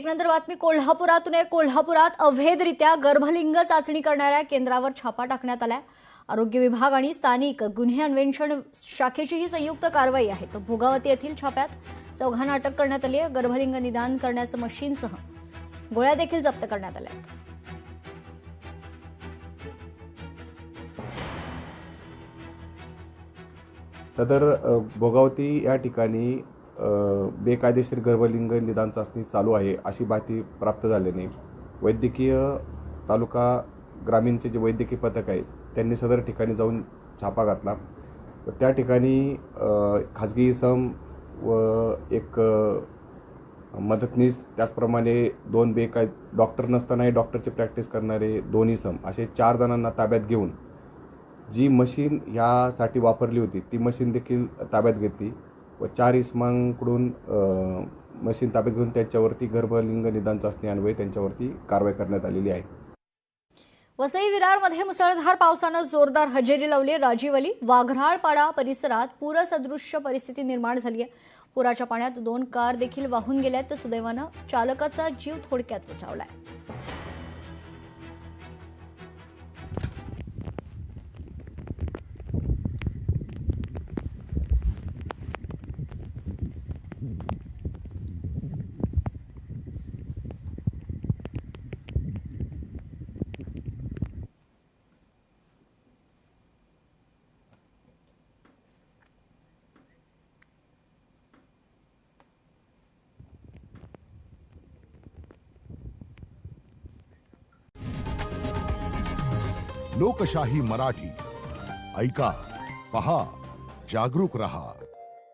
एक नंतर बातमी कोल्हापुरातून आहे। कोल्हापुरात अवैधरित्या गर्भलिंग चाचणी करणाऱ्या केंद्रावर छापा टाकण्यात आलाय। आरोग्य विभाग आणि स्थानिक गुन्हे अन्वेषण शाखेची ही संयुक्त कारवाई आहे। तर भोगावती येथील छाप्यात 4 अटक करण्यात आली आहे। गर्भलिंग निदान करण्याचं मशीनसह गोळ्या देखील जप्त करण्यात आल्या आहेत। तर भोगावती या ठिकाणी बेकायदेशीर गर्भलिंग निदान चाचणी चालू आहे अशी माहिती प्राप्त झाल्याने वैद्यकीय तालुका ग्रामीणचे जे वैद्यकीय पथक आहे त्यांनी सदर ठिकाणी जाऊन छापा घातला। त्या ठिकाणी खाजगी इसम व एक मदतनीस त्याचप्रमाणे 2 डॉक्टर नसतानाही डॉक्टरची प्रॅक्टिस करणारे 2 इसम असे 4 जणांना ताब्यात घेऊन जी मशीन यासाठी वापरली होती ती मशीन देखील ताब्यात घेतली व 4 इसमांकडून मशीन ताब्यात घेऊन त्यांच्यावरती गर्भलिंग निदान चाचणी अन्वये त्यांच्यावरती कारवाई करण्यात आलेली आहे। वसई विरारमध्ये मुसळधार पावसानं जोरदार हजेरी लावली। राजीवली वाघराळपाडा परिसरात पूरसदृश्य परिस्थिती निर्माण झाली आहे। पुराच्या पाण्यात 2 कार देखील वाहून गेल्यात तर सुदैवानं चालकाचा जीव थोडक्यात बचावलाय। लोकशाही मराठी ऐका, पहा, जागरूक रहा।